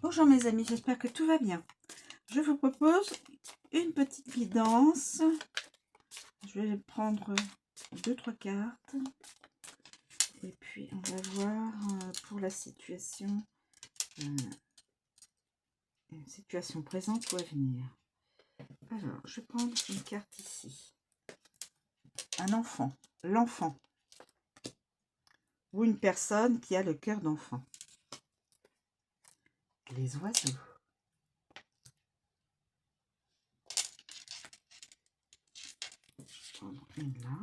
Bonjour mes amis, j'espère que tout va bien. Je vous propose une petite guidance. Je vais prendre 2-3 cartes. Et puis on va voir pour la situation, une situation présente ou à venir. Alors, je vais prendre une carte ici. Un enfant, l'enfant. Ou une personne qui a le cœur d'enfant. Les oiseaux. Je vais prendre une là.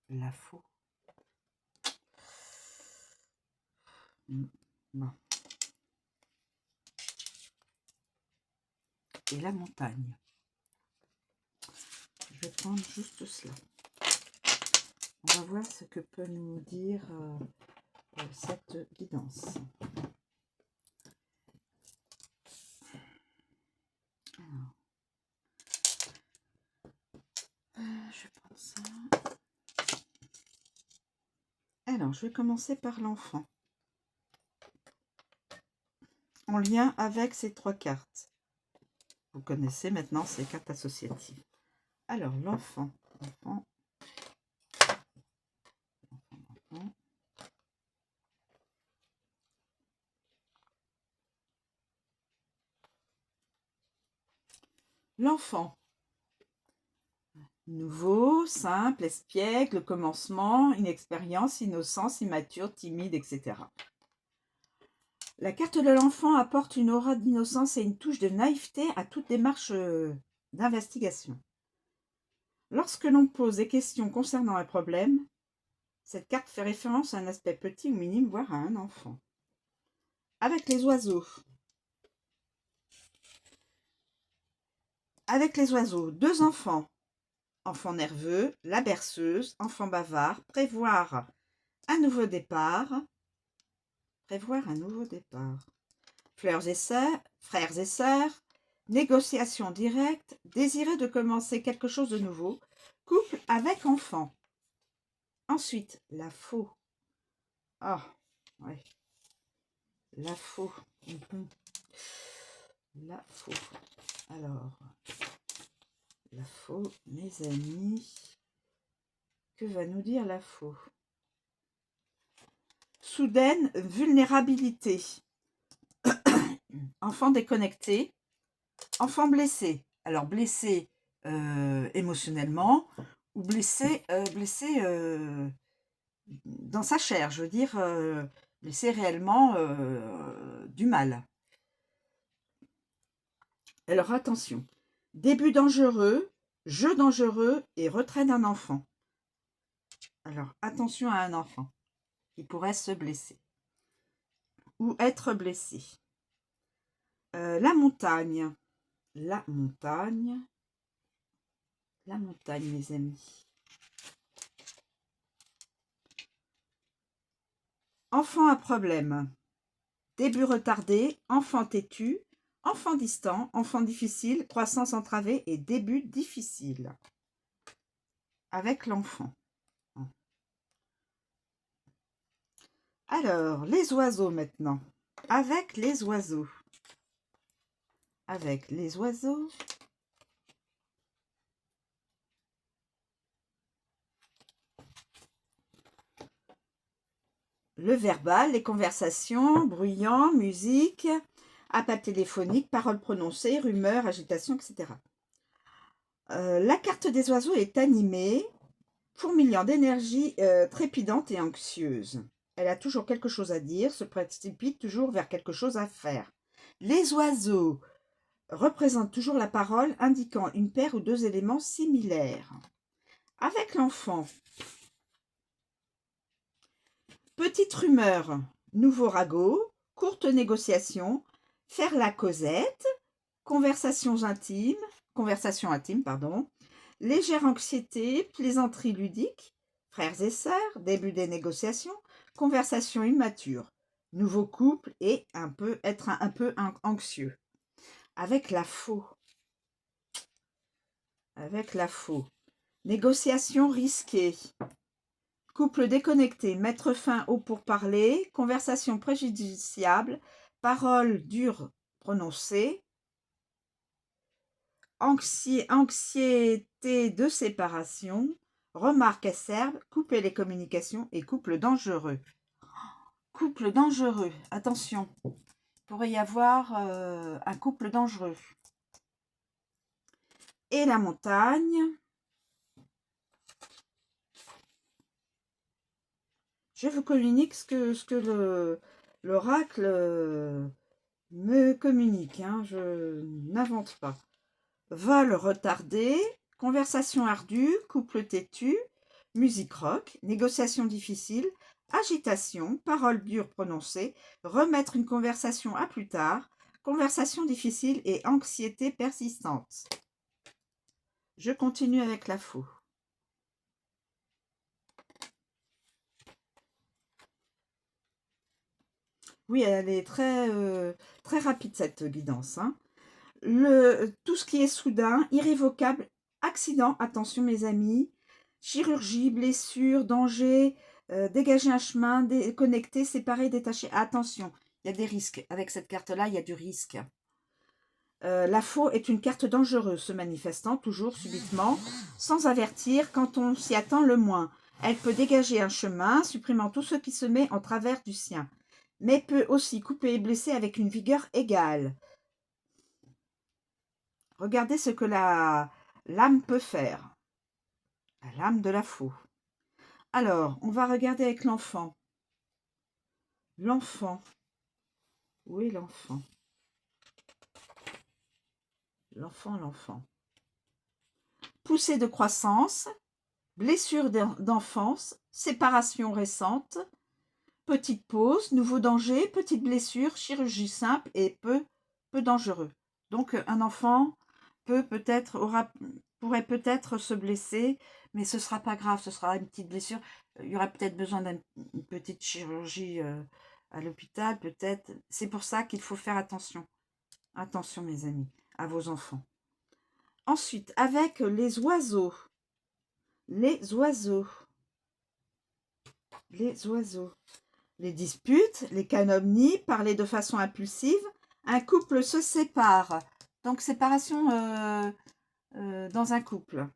La faux. Bon. Et la montagne. Je vais prendre juste cela. On va voir ce que peut nous dire cette guidance. Alors, je vais prendre ça. Alors, je vais commencer par l'enfant. En lien avec ces 3 cartes. Vous connaissez maintenant ces cartes associatives. Alors, l'enfant. L'enfant. Nouveau, simple, espiègle, commencement, inexpérience, innocence, immature, timide, etc. La carte de l'enfant apporte une aura d'innocence et une touche de naïveté à toute démarche d'investigation. Lorsque l'on pose des questions concernant un problème, cette carte fait référence à un aspect petit ou minime, voire à un enfant. Avec les oiseaux. Avec les oiseaux, 2 enfants. Enfant nerveux, la berceuse, enfant bavard, prévoir un nouveau départ. Prévoir un nouveau départ. Fleurs et sœurs, frères et sœurs, négociation directe, désirer de commencer quelque chose de nouveau, couple avec enfant. Ensuite, la faux. Ah, ouais. La faux. La faux. Alors, la faux, mes amis. Que va nous dire la faux? Soudaine vulnérabilité. Enfant déconnecté. Enfant blessé. Alors, blessé émotionnellement ou blessé, dans sa chair. Je veux dire, blessé réellement du mal. Alors, attention. Début dangereux, jeu dangereux et retrait d'un enfant. Alors, attention à un enfant qui pourrait se blesser ou être blessé. La montagne. La montagne. La montagne, mes amis. Enfant à problème. Début retardé, enfant têtu, enfant distant, enfant difficile, croissance entravée et début difficile. Avec l'enfant. Alors, les oiseaux maintenant. Avec les oiseaux. Avec les oiseaux. Le verbal, les conversations, bruyant, musique, appel téléphonique, paroles prononcées, rumeurs, agitation, etc. La carte des oiseaux est animée, fourmillant d'énergie trépidante et anxieuse. Elle a toujours quelque chose à dire, se précipite toujours vers quelque chose à faire. Les oiseaux représentent toujours la parole, indiquant une paire ou 2 éléments similaires. Avec l'enfant, petite rumeur, nouveau ragot, courte négociation, faire la causette, conversation intime, légère anxiété, plaisanterie ludique, frères et sœurs, début des négociations, conversation immature, nouveau couple et être un peu anxieux. Avec la faux. Avec la faux. Négociation risquée. Couple déconnecté, mettre fin au pourparlers, conversation préjudiciable, paroles dures prononcées, anxiété de séparation, remarques acerbes, couper les communications et couple dangereux. Couple dangereux, attention, il pourrait y avoir un couple dangereux. Et la montagne. Je vous communique ce que l'oracle me communique, hein, je n'invente pas. Vol retardé, conversation ardue, couple têtu, musique rock, négociation difficile, agitation, paroles dures prononcées, remettre une conversation à plus tard, conversation difficile et anxiété persistante. Je continue avec la faux. Oui, elle est très rapide cette guidance, hein. Tout ce qui est soudain, irrévocable, accident, attention mes amis, chirurgie, blessure, danger, dégager un chemin, déconnecter, séparer, détacher. Attention, il y a des risques. Avec cette carte-là, il y a du risque. La faux est une carte dangereuse, se manifestant toujours subitement, sans avertir quand on s'y attend le moins. Elle peut dégager un chemin, supprimant tout ce qui se met en travers du sien, mais peut aussi couper et blesser avec une vigueur égale. Regardez ce que l'âme peut faire. La lame de la faux. Alors, on va regarder avec l'enfant. L'enfant. Où est l'enfant? L'enfant. Poussée de croissance, blessure d'enfance, séparation récente, petite pause, nouveau danger, petite blessure, chirurgie simple et peu dangereux. Donc, un enfant pourrait peut-être se blesser, mais ce ne sera pas grave, ce sera une petite blessure. Il y aura peut-être besoin d'une petite chirurgie à l'hôpital, peut-être. C'est pour ça qu'il faut faire attention. Attention, mes amis, à vos enfants. Ensuite, avec les oiseaux. Les oiseaux. Les disputes, les calomnies, parler de façon impulsive. Un couple se sépare. Donc, séparation dans un couple.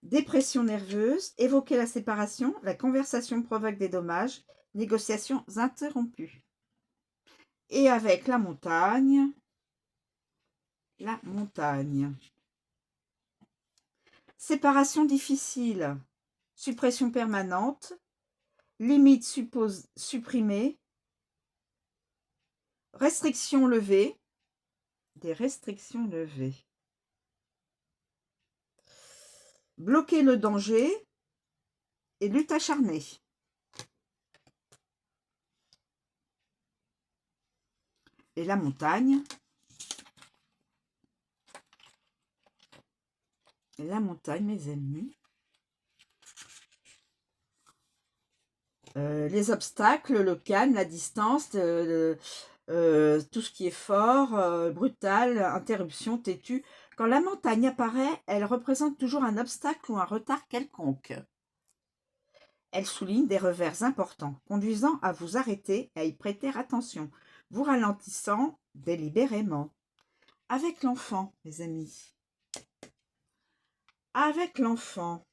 Dépression nerveuse, évoquer la séparation, la conversation provoque des dommages, négociations interrompues. Et avec la montagne, séparation difficile, suppression permanente, limite supprimée, restrictions levées, des restrictions levées. Bloquer le danger et lutte acharnée. Et la montagne. La montagne, mes amis. Les obstacles, le calme, la distance, tout ce qui est fort, brutal, interruption, têtu. Quand la montagne apparaît, elle représente toujours un obstacle ou un retard quelconque. Elle souligne des revers importants, conduisant à vous arrêter et à y prêter attention, vous ralentissant délibérément. Avec l'enfant, mes amis. Avec l'enfant.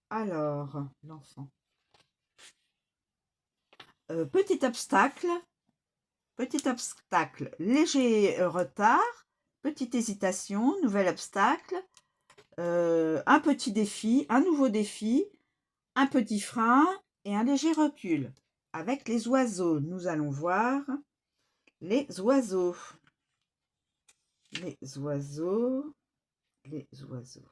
Alors, l'enfant. Petit obstacle, léger retard, petite hésitation, nouvel obstacle, un petit défi, un nouveau défi, un petit frein et un léger recul. Avec les oiseaux, nous allons voir les oiseaux. Les oiseaux. Les oiseaux.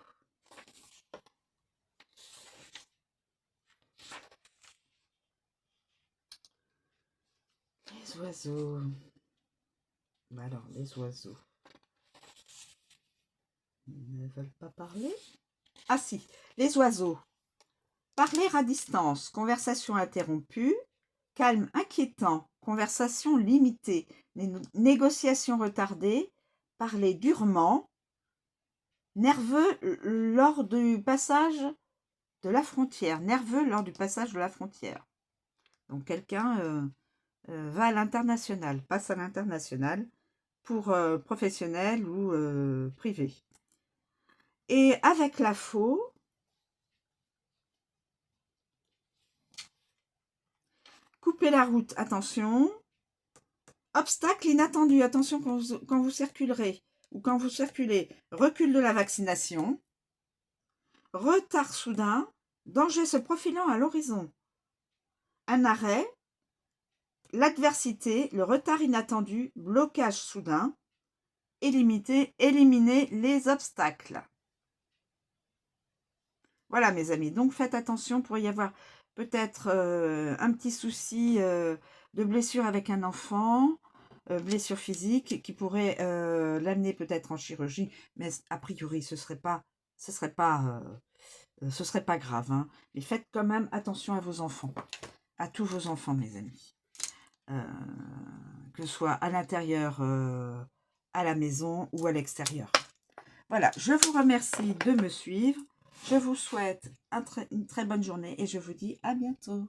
Alors, les oiseaux ne veulent pas parler. Ah si, les oiseaux. Parler à distance, conversation interrompue, calme inquiétant, conversation limitée, négociation retardée, parler durement, nerveux lors du passage de la frontière, nerveux lors du passage de la frontière. Donc quelqu'un va à l'international, passe à l'international pour professionnel ou privé. Et avec la faux, couper la route, attention. Obstacle inattendu, attention quand vous circulerez ou quand vous circulez. Recul de la vaccination. Retard soudain, danger se profilant à l'horizon. Un arrêt, l'adversité, le retard inattendu, blocage soudain. Éliminer les obstacles. Voilà mes amis, donc faites attention, pour y avoir peut-être un petit souci de blessure avec un enfant, blessure physique qui pourrait l'amener peut-être en chirurgie, mais a priori ce serait pas grave, hein. Mais faites quand même attention à vos enfants, à tous vos enfants mes amis, que ce soit à l'intérieur, à la maison ou à l'extérieur. Voilà, je vous remercie de me suivre. Je vous souhaite une très bonne journée et je vous dis à bientôt.